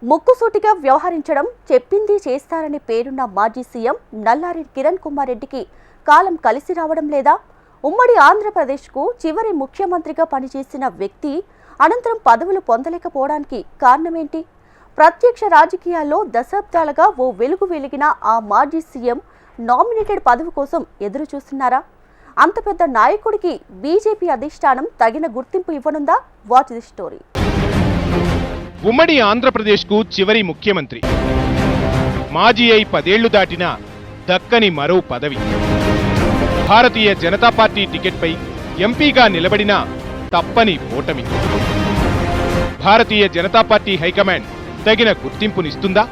ముక్కుసూటిగా వ్యవహరించడం, చెప్పింది చేస్తారని పేరున్న మాజీ సీఎం నల్లారి కిరణ్ కుమార్ రెడ్డికి కాలం కలిసి రావడం లేదా? ఉమ్మడి ఆంధ్రప్రదేశ్కు చివరి ముఖ్యమంత్రిగా పనిచేసిన వ్యక్తి అనంతరం పదవులు పొందలేకపోవడానికి కారణమేంటి? ప్రత్యక్ష రాజకీయాల్లో దశాబ్దాలుగా ఓ వెలుగు వెలిగిన ఆ మాజీ సీఎం నామినేటెడ్ పదవి కోసం ఎదురు చూస్తున్నారా? అంత పెద్ద నాయకుడికి బీజేపీ అధిష్టానం తగిన గుర్తింపు ఇవ్వనుందా? Watch the story. ఉమ్మడి ఆంధ్రప్రదేశ్కు చివరి ముఖ్యమంత్రి, మాజీ అయి 10 ఏళ్లు దాటిన దక్కని మరో పదవి. భారతీయ జనతా పార్టీ టికెట్పై ఎంపీగా నిలబడిన తప్పని ఓటమి. భారతీయ జనతా పార్టీ హైకమాండ్ తగిన గుర్తింపునిస్తుందా?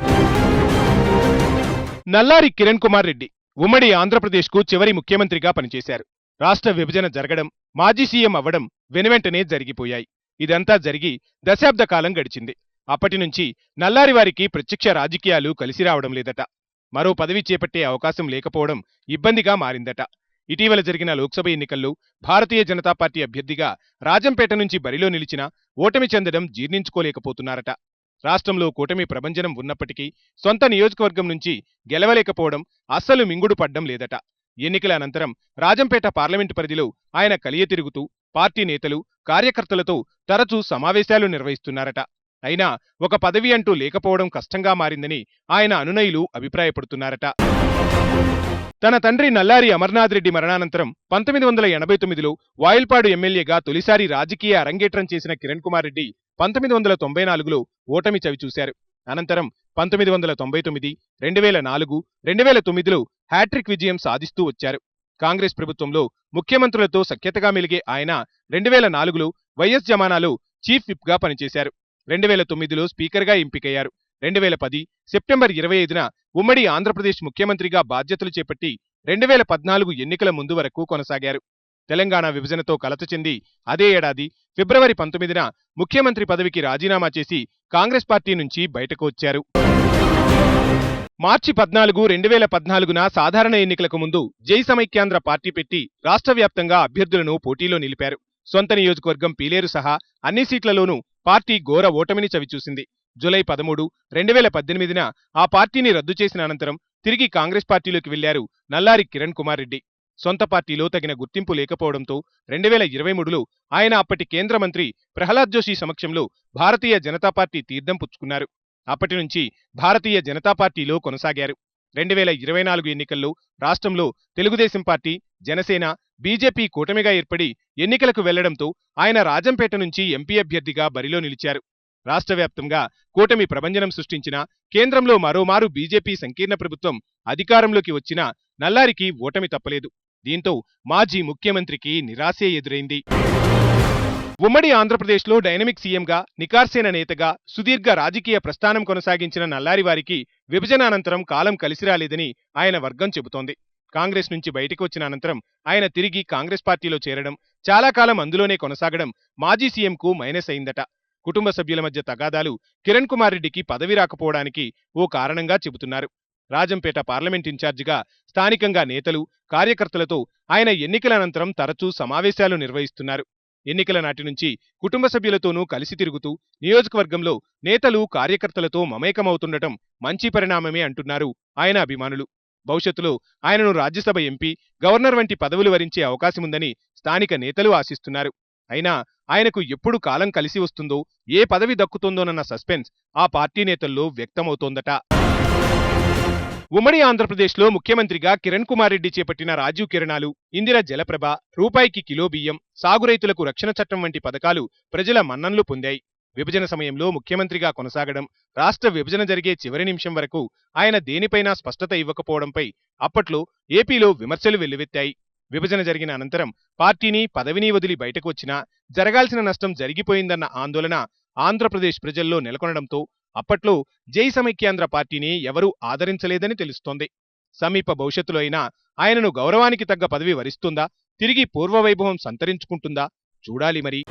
నల్లారి కిరణ్ కుమార్ రెడ్డి ఉమ్మడి ఆంధ్రప్రదేశ్కు చివరి ముఖ్యమంత్రిగా పనిచేశారు. రాష్ట్ర విభజన జరగడం, మాజీ సీఎం అవ్వడం వెనువెంటనే జరిగిపోయాయి. ఇదంతా జరిగి దశాబ్ద కాలం గడిచింది. అప్పటి నుంచి నల్లారి వారికి ప్రత్యక్ష రాజకీయాలు కలిసి రావడం లేదట. మరో పదవి చేపట్టే అవకాశం లేకపోవడం ఇబ్బందిగా మారిందట. ఇటీవల జరిగిన లోక్సభ ఎన్నికల్లో భారతీయ జనతా పార్టీ అభ్యర్థిగా రాజంపేట నుంచి బరిలో నిలిచినా ఓటమి చెందడం జీర్ణించుకోలేకపోతున్నారట. రాష్ట్రంలో కూటమి ప్రభంజనం ఉన్నప్పటికీ సొంత నియోజకవర్గం నుంచి గెలవలేకపోవడం అస్సలు మింగుడు పడ్డం లేదట. ఎన్నికల అనంతరం రాజంపేట పార్లమెంటు పరిధిలో ఆయన కలియ తిరుగుతూ పార్టీ నేతలు, కార్యకర్తలతో తరచూ సమావేశాలు నిర్వహిస్తున్నారట. అయినా ఒక పదవి అంటూ లేకపోవడం కష్టంగా మారిందని ఆయన అనునయులు అభిప్రాయపడుతున్నారట. తన తండ్రి నల్లారి అమర్నాథ్ రెడ్డి మరణానంతరం 1989లో వాయిల్పాడు ఎమ్మెల్యేగా తొలిసారి రాజకీయ అరంగేట్రం చేసిన కిరణ్ కుమార్ రెడ్డి 1994లో ఓటమి చవిచూశారు. అనంతరం 1999, 2004, 2009లో హ్యాట్రిక్ విజయం సాధిస్తూ వచ్చారు. కాంగ్రెస్ ప్రభుత్వంలో ముఖ్యమంత్రులతో సఖ్యతగా మెలిగే ఆయన 2004లో వైఎస్ జమానాలో చీఫ్ విప్గా పనిచేశారు. 2009లో స్పీకర్గా ఎంపికయ్యారు. 2010 సెప్టెంబర్ 25న ఉమ్మడి ఆంధ్రప్రదేశ్ ముఖ్యమంత్రిగా బాధ్యతలు చేపట్టి 2014 ఎన్నికల ముందు వరకు కొనసాగారు. తెలంగాణ విభజనతో కలత చెంది అదే ఏడాది ఫిబ్రవరి 19న ముఖ్యమంత్రి పదవికి రాజీనామా చేసి కాంగ్రెస్ పార్టీ నుంచి బయటకు వచ్చారు. మార్చి 14, 2014న సాధారణ ఎన్నికలకు ముందు జై సమైక్యాంధ్ర పార్టీ పెట్టి రాష్ట్ర వ్యాప్తంగా అభ్యర్థులను పోటీలో నిలిపారు. సొంత నియోజకవర్గం పీలేరు సహా అన్ని సీట్లలోనూ పార్టీ ఘోర ఓటమిని చవిచూసింది. జూలై 13, 2018న ఆ పార్టీని రద్దు చేసిన అనంతరం తిరిగి కాంగ్రెస్ పార్టీలోకి వెళ్లారు నల్లారి కిరణ్ కుమార్ రెడ్డి. సొంత పార్టీలో తగిన గుర్తింపు లేకపోవడంతో 2023లో ఆయన అప్పటి కేంద్ర మంత్రి ప్రహ్లాద్ జోషి సమక్షంలో భారతీయ జనతా పార్టీ తీర్థం పుచ్చుకున్నారు. అప్పటి నుంచి భారతీయ జనతా పార్టీలో కొనసాగారు. 2024 ఎన్నికల్లో రాష్ట్రంలో తెలుగుదేశం పార్టీ, జనసేన, బీజేపీ కూటమిగా ఏర్పడి ఎన్నికలకు వెళ్లడంతో ఆయన రాజంపేట నుంచి ఎంపీ అభ్యర్థిగా బరిలో నిలిచారు. రాష్ట్ర వ్యాప్తంగా కూటమి ప్రభంజనం సృష్టించిన కేంద్రంలో మరోమారు బీజేపీ సంకీర్ణ ప్రభుత్వం అధికారంలోకి వచ్చినా నల్లారికి ఓటమి తప్పలేదు. దీంతో మాజీ ముఖ్యమంత్రికి నిరాశే ఎదురైంది. ఉమ్మడి ఆంధ్రప్రదేశ్లో డైనమిక్ సీఎంగా, నికార్సైన నేతగా సుదీర్ఘ రాజకీయ ప్రస్థానం కొనసాగించిన నల్లారి వారికి విభజన అనంతరం కాలం కలిసి రాలేదని ఆయన వర్గం చెబుతోంది. కాంగ్రెస్ నుంచి బయటకు వచ్చిన అనంతరం ఆయన తిరిగి కాంగ్రెస్ పార్టీలో చేరడం, చాలా కాలం అందులోనే కొనసాగడం మాజీ సీఎంకు మైనస్ అయిందట. కుటుంబ సభ్యుల మధ్య తగాదాలు కిరణ్ కుమార్ రెడ్డికి పదవి రాకపోవడానికి ఓ కారణంగా చెబుతున్నారు. రాజంపేట పార్లమెంట్ ఇన్ఛార్జిగా స్థానికంగా నేతలు, కార్యకర్తలతో ఆయన ఎన్నికల అనంతరం తరచూ సమావేశాలు నిర్వహిస్తున్నారు. ఎన్నికల నాటి నుంచి కుటుంబ సభ్యులతోనూ కలిసి తిరుగుతూ నియోజకవర్గంలో నేతలు, కార్యకర్తలతో మమేకమవుతుండటం మంచి పరిణామమే అంటున్నారు ఆయన అభిమానులు. భవిష్యత్తులో ఆయనను రాజ్యసభ ఎంపీ, గవర్నర్ వంటి పదవులు వరించే అవకాశముందని స్థానిక నేతలు ఆశిస్తున్నారు. అయినా ఆయనకు ఎప్పుడు కాలం కలిసి వస్తుందో, ఏ పదవి దక్కుతుందోనన్న సస్పెన్స్ ఆ పార్టీ నేతల్లో వ్యక్తమవుతోందట. ఉమ్మడి ఆంధ్రప్రదేశ్లో ముఖ్యమంత్రిగా కిరణ్ కుమార్ రెడ్డి చేపట్టిన రాజీవ్ కిరణాలు, ఇందిర జలప్రభ, రూపాయికి కిలో బియ్యం, సాగు రైతులకు రక్షణ చట్టం వంటి పథకాలు ప్రజల మన్ననలు పొందాయి. విభజన సమయంలో ముఖ్యమంత్రిగా కొనసాగడం, రాష్ట్ర విభజన జరిగే చివరి నిమిషం వరకు ఆయన దేనిపైనా స్పష్టత ఇవ్వకపోవడంపై అప్పట్లో ఏపీలో విమర్శలు వెల్లువెత్తాయి. విభజన జరిగిన అనంతరం పార్టీని, పదవిని వదిలి బయటకు వచ్చినా జరగాల్సిన నష్టం జరిగిపోయిందన్న ఆందోళన ఆంధ్రప్రదేశ్ ప్రజల్లో నెలకొనడంతో అప్పట్లో జై సమైక్యాంధ్ర పార్టీని ఎవరూ ఆదరించలేదని తెలుస్తోంది. సమీప భవిష్యత్తులో అయినా ఆయనను గౌరవానికి తగ్గ పదవి వరిస్తుందా, తిరిగి పూర్వవైభవం సంతరించుకుంటుందా చూడాలి మరి.